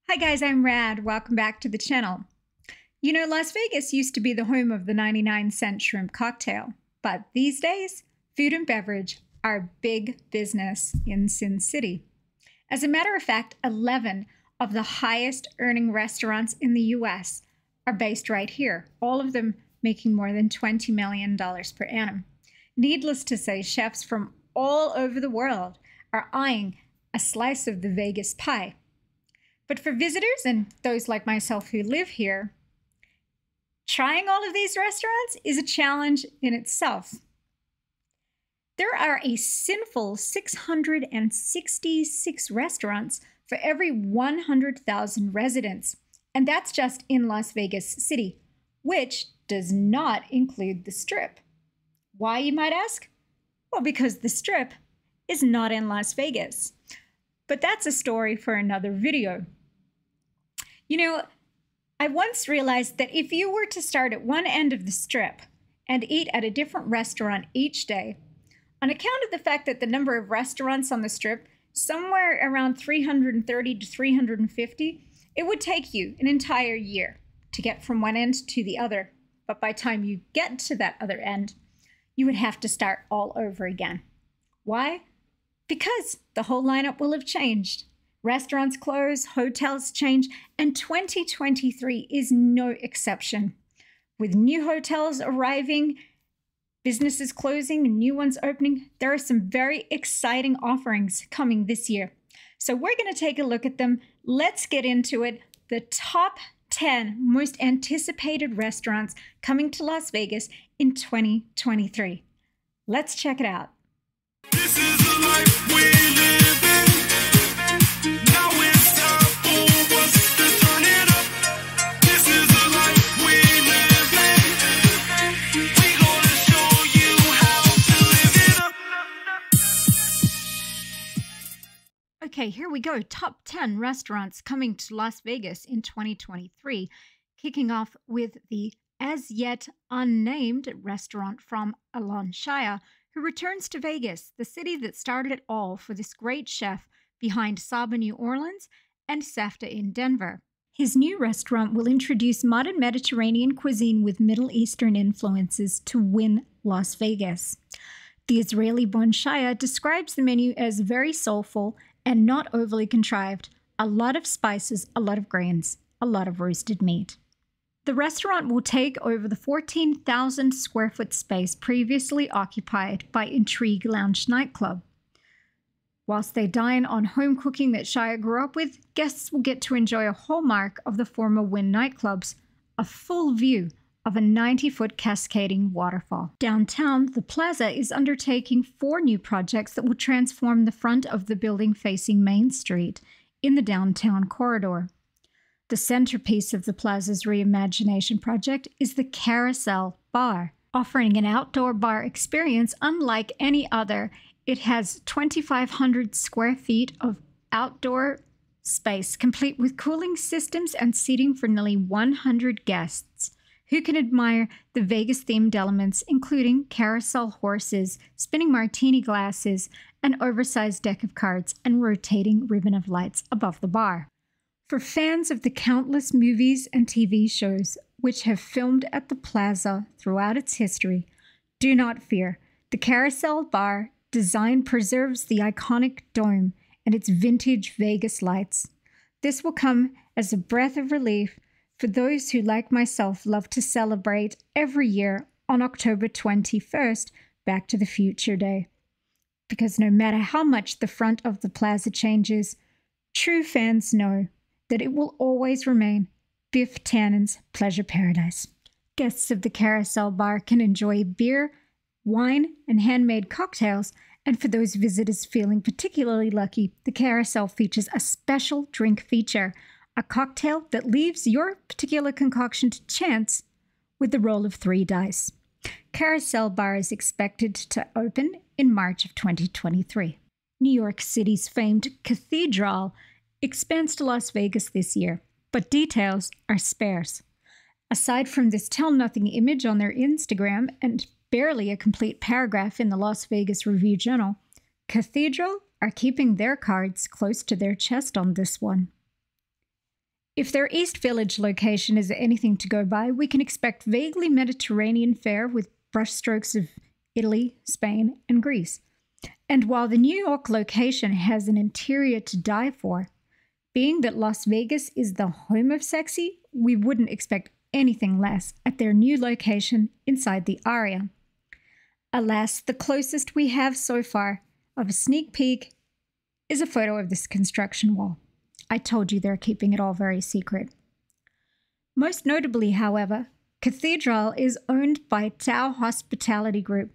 Hi guys, I'm Rad. Welcome back to the channel. You know, Las Vegas used to be the home of the 99-cent shrimp cocktail, but these days, food and beverage are big business in Sin City. As a matter of fact, 11 of the highest earning restaurants in the US are based right here, all of them making more than $20 million per annum. Needless to say, chefs from all over the world are eyeing a slice of the Vegas pie. But for visitors and those like myself who live here, trying all of these restaurants is a challenge in itself. There are a sinful 666 restaurants for every 100,000 residents, and that's just in Las Vegas City, which does not include the Strip. Why, you might ask? Well, because the Strip is not in Las Vegas. But that's a story for another video. You know, I once realized that if you were to start at one end of the Strip and eat at a different restaurant each day, on account of the fact that the number of restaurants on the Strip, somewhere around 330 to 350, it would take you an entire year to get from one end to the other. But by the time you get to that other end, you would have to start all over again. Why? Because the whole lineup will have changed. Restaurants close, hotels change, and 2023 is no exception. With new hotels arriving, businesses closing, and new ones opening, there are some very exciting offerings coming this year. So we're going to take a look at them. Let's get into it. The top 10 most anticipated restaurants coming to Las Vegas in 2023. Let's check it out. This is the life we live in. Now it's time for us to turn it up. This is the life we live in. We gonna show you how to live it up. Okay, here we go. Top 10 restaurants coming to Las Vegas in 2023. Kicking off with the as yet unnamed restaurant from Alon Shaya, who returns to Vegas, the city that started it all for this great chef behind Saba New Orleans and SEFTA in Denver. His new restaurant will introduce modern Mediterranean cuisine with Middle Eastern influences to win Las Vegas. The Israeli-born Shaya describes the menu as very soulful and not overly contrived. A lot of spices, a lot of grains, a lot of roasted meat. The restaurant will take over the 14,000 square foot space previously occupied by Intrigue Lounge nightclub. Whilst they dine on home cooking that Shaya grew up with, guests will get to enjoy a hallmark of the former Wynn nightclubs, a full view of a 90-foot cascading waterfall. Downtown, the Plaza is undertaking 4 new projects that will transform the front of the building facing Main Street in the downtown corridor. The centerpiece of the Plaza's reimagination project is the Carousel Bar, offering an outdoor bar experience unlike any other. It has 2,500 square feet of outdoor space, complete with cooling systems and seating for nearly 100 guests who can admire the Vegas-themed elements, including carousel horses, spinning martini glasses, an oversized deck of cards, and rotating ribbon of lights above the bar. For fans of the countless movies and TV shows which have filmed at the Plaza throughout its history, do not fear. The Carousel Bar design preserves the iconic dome and its vintage Vegas lights. This will come as a breath of relief for those who, like myself, love to celebrate every year on October 21st, Back to the Future Day. Because no matter how much the front of the Plaza changes, true fans know that it will always remain Biff Tannen's pleasure paradise. Guests of the Carousel Bar can enjoy beer, wine, and handmade cocktails, and for those visitors feeling particularly lucky, the Carousel features a special drink feature, a cocktail that leaves your particular concoction to chance with the roll of 3 dice. Carousel Bar is expected to open in March of 2023. New York City's famed Cathedral expands to Las Vegas this year, but details are sparse. Aside from this tell-nothing image on their Instagram and barely a complete paragraph in the Las Vegas Review-Journal, Cathedral are keeping their cards close to their chest on this one. If their East Village location is anything to go by, we can expect vaguely Mediterranean fare with brushstrokes of Italy, Spain, and Greece. And while the New York location has an interior to die for, being that Las Vegas is the home of sexy, we wouldn't expect anything less at their new location inside the Aria. Alas, the closest we have so far of a sneak peek is a photo of this construction wall. I told you they're keeping it all very secret. Most notably, however, Cathedral is owned by Tao Hospitality Group,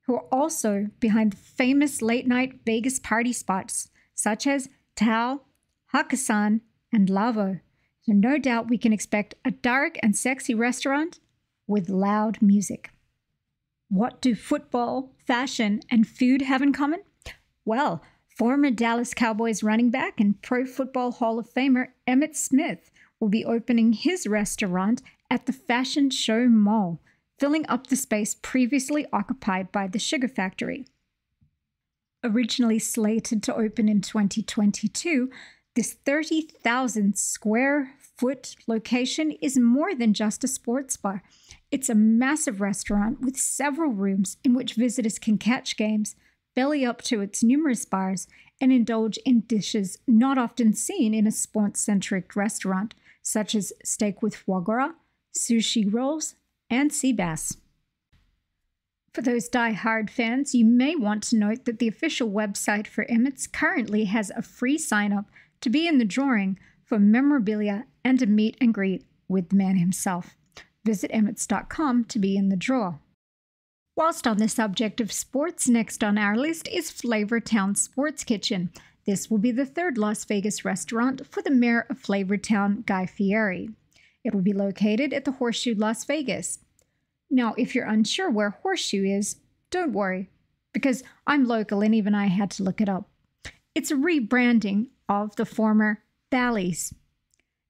who are also behind the famous late-night Vegas party spots such as Tao, Hakkasan, and Lavo. So no doubt we can expect a dark and sexy restaurant with loud music. What do football, fashion, and food have in common? Well, former Dallas Cowboys running back and Pro Football Hall of Famer Emmitt Smith will be opening his restaurant at the Fashion Show Mall, filling up the space previously occupied by the Sugar Factory. Originally slated to open in 2022, this 30,000 square foot location is more than just a sports bar. It's a massive restaurant with several rooms in which visitors can catch games, belly up to its numerous bars, and indulge in dishes not often seen in a sports-centric restaurant, such as steak with foie gras, sushi rolls, and sea bass. For those die-hard fans, you may want to note that the official website for Emmitt's currently has a free sign-up to be in the drawing for memorabilia and a meet and greet with the man himself. Visit emmits.com to be in the draw. Whilst on the subject of sports, next on our list is Flavortown Sports Kitchen. This will be the third Las Vegas restaurant for the mayor of Flavortown, Guy Fieri. It will be located at the Horseshoe Las Vegas. Now, if you're unsure where Horseshoe is, don't worry, because I'm local and even I had to look it up. It's a rebranding of the former Bally's.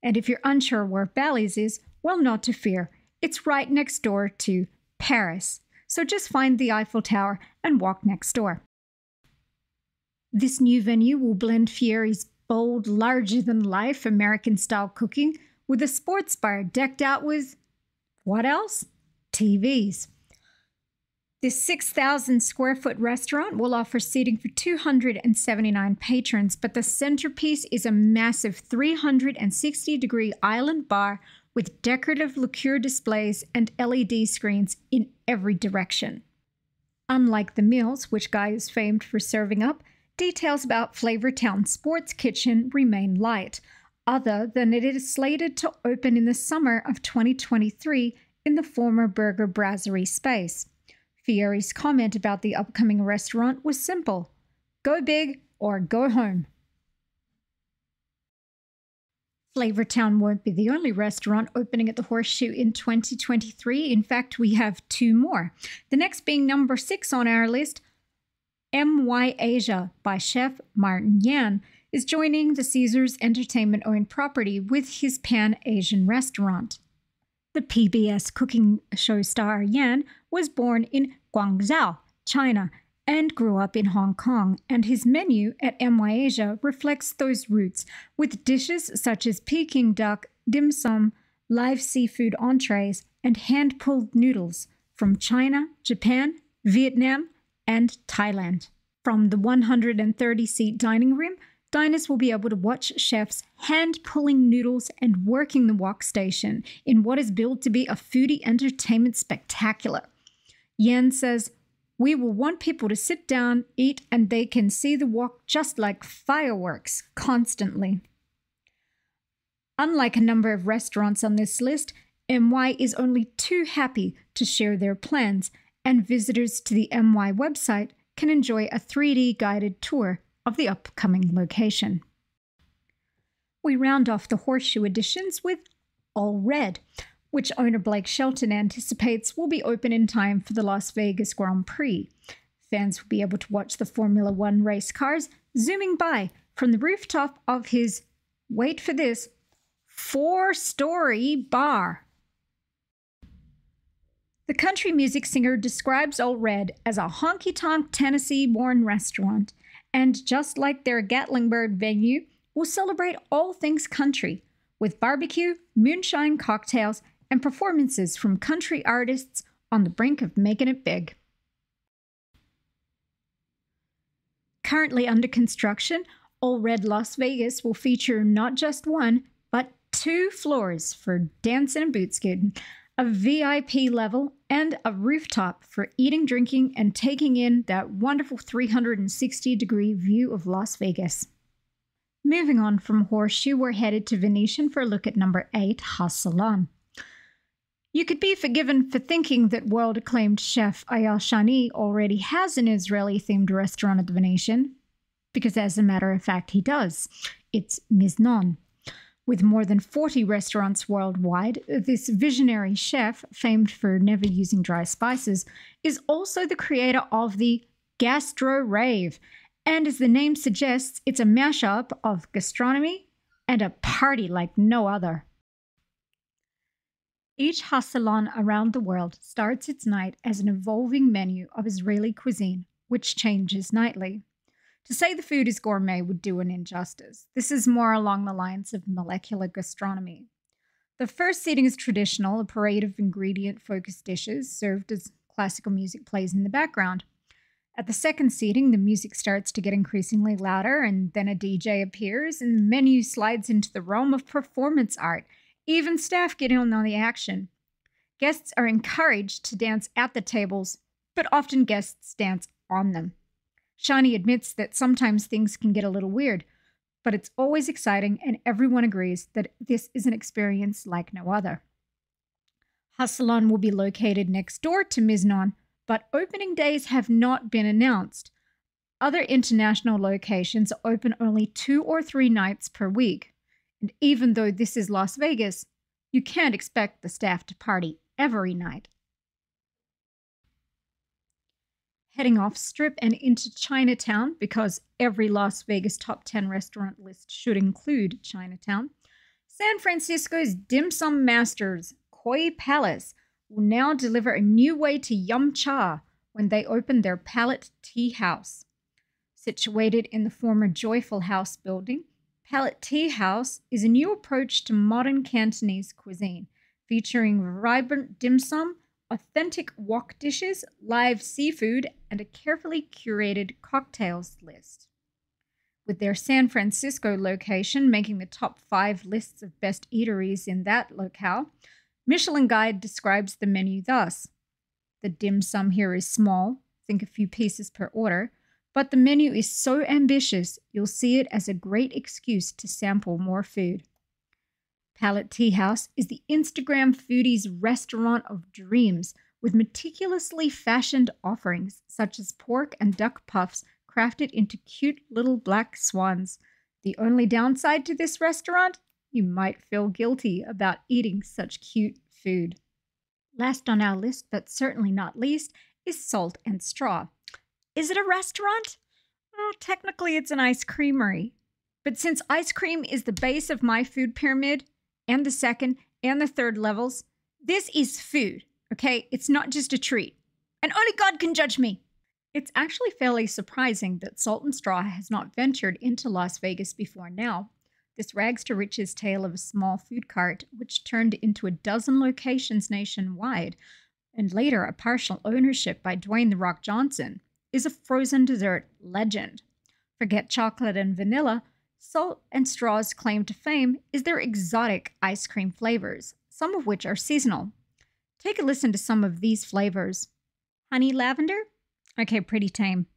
And if you're unsure where Bally's is, well, not to fear. It's right next door to Paris. So just find the Eiffel Tower and walk next door. This new venue will blend Fieri's bold, larger-than-life American-style cooking with a sports bar decked out with, what else? TVs. This 6,000-square-foot restaurant will offer seating for 279 patrons, but the centerpiece is a massive 360-degree island bar with decorative liqueur displays and LED screens in every direction. Unlike the meals, which Guy is famed for serving up, details about Flavortown Sports Kitchen remain light, other than it is slated to open in the summer of 2023 in the former Burger Brasserie space. Fieri's comment about the upcoming restaurant was simple: go big or go home. Flavortown won't be the only restaurant opening at the Horseshoe in 2023. In fact, we have two more. The next being number 6 on our list, MY Asia by chef Martin Yan is joining the Caesars Entertainment-owned property with his Pan-Asian restaurant. The PBS cooking show star Yan was born in Guangzhou, China, and grew up in Hong Kong, and his menu at MY Asia reflects those roots, with dishes such as Peking duck, dim sum, live seafood entrees, and hand-pulled noodles from China, Japan, Vietnam, and Thailand. From the 130-seat dining room, diners will be able to watch chefs hand-pulling noodles and working the wok station in what is billed to be a foodie entertainment spectacular. Yan says, "We will want people to sit down, eat, and they can see the wok just like fireworks constantly." Unlike a number of restaurants on this list, MY is only too happy to share their plans, and visitors to the MY website can enjoy a 3D guided tour of the upcoming location. We round off the Horseshoe editions with All Red, which owner Blake Shelton anticipates will be open in time for the Las Vegas Grand Prix. Fans will be able to watch the Formula One race cars zooming by from the rooftop of his, wait for this, 4-story bar. The country music singer describes All Red as a honky-tonk Tennessee-born restaurant, and just like their Gatlinburg venue, will celebrate all things country, with barbecue, moonshine cocktails, and performances from country artists on the brink of making it big. Currently under construction, All Red Las Vegas will feature not just one, but 2 floors for dancing and boot scooting, a VIP level, and a rooftop for eating, drinking, and taking in that wonderful 360-degree view of Las Vegas. Moving on from Horseshoe, we're headed to Venetian for a look at number 8, Hassalan. You could be forgiven for thinking that world-acclaimed chef Ayal Shani already has an Israeli-themed restaurant at the Venetian, because as a matter of fact he does. It's Miznon. With more than 40 restaurants worldwide, this visionary chef, famed for never using dry spices, is also the creator of the Gastro Rave. And as the name suggests, it's a mashup of gastronomy and a party like no other. Each Hassalan around the world starts its night as an evolving menu of Israeli cuisine, which changes nightly. To say the food is gourmet would do an injustice. This is more along the lines of molecular gastronomy. The first seating is traditional, a parade of ingredient-focused dishes served as classical music plays in the background. At the second seating, the music starts to get increasingly louder, and then a DJ appears, and the menu slides into the realm of performance art. Even staff get in on the action. Guests are encouraged to dance at the tables, but often guests dance on them. Shani admits that sometimes things can get a little weird, but it's always exciting, and everyone agrees that this is an experience like no other. Hassalan will be located next door to Miznon, but opening days have not been announced. Other international locations are open only 2 or 3 nights per week. And even though this is Las Vegas, you can't expect the staff to party every night. Heading off Strip and into Chinatown, because every Las Vegas top 10 restaurant list should include Chinatown, San Francisco's dim sum masters, Koi Palace, will now deliver a new way to yum cha when they open their Palette Tea House. Situated in the former Joyful House building, Palette Tea House is a new approach to modern Cantonese cuisine, featuring vibrant dim sum, authentic wok dishes, live seafood, and a carefully curated cocktails list. With their San Francisco location making the top 5 lists of best eateries in that locale, Michelin Guide describes the menu thus: the dim sum here is small, think a few pieces per order, but the menu is so ambitious you'll see it as a great excuse to sample more food. Palette Tea House is the Instagram foodie's restaurant of dreams, with meticulously fashioned offerings such as pork and duck puffs crafted into cute little black swans. The only downside to this restaurant? You might feel guilty about eating such cute food. Last on our list, but certainly not least, is Salt and Straw. Is it a restaurant? Well, technically it's an ice creamery. But since ice cream is the base of my food pyramid, and the second and the third levels, this is food, okay? It's not just a treat. And only God can judge me. It's actually fairly surprising that Salt and Straw has not ventured into Las Vegas before now. This rags to riches tale of a small food cart, which turned into a dozen locations nationwide, and later a partial ownership by Dwayne "The Rock" Johnson, is a frozen dessert legend. Forget chocolate and vanilla, Salt and Straw's claim to fame is their exotic ice cream flavors, some of which are seasonal. Take a listen to some of these flavors. Honey lavender? Okay, pretty tame.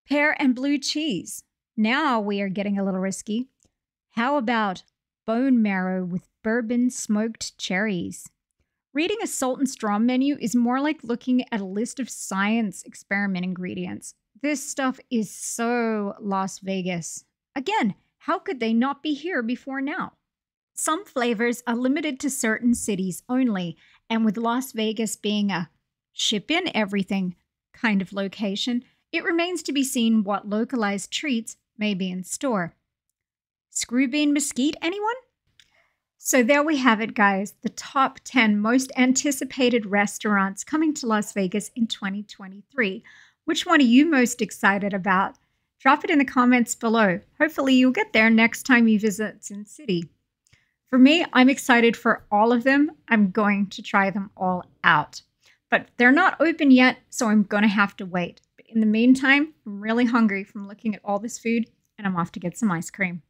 Pear and blue cheese. Now we are getting a little risky. How about bone marrow with bourbon smoked cherries? Reading a Salt and Straw menu is more like looking at a list of science experiment ingredients. This stuff is so Las Vegas. Again, how could they not be here before now? Some flavors are limited to certain cities only, and with Las Vegas being a ship in everything kind of location, it remains to be seen what localized treats may be in store. Screw bean mesquite, anyone? So there we have it, guys. The top 10 most anticipated restaurants coming to Las Vegas in 2023. Which one are you most excited about? Drop it in the comments below. Hopefully you'll get there next time you visit Sin City. For me, I'm excited for all of them. I'm going to try them all out. But they're not open yet, so I'm going to have to wait. But in the meantime, I'm really hungry from looking at all this food, and I'm off to get some ice cream.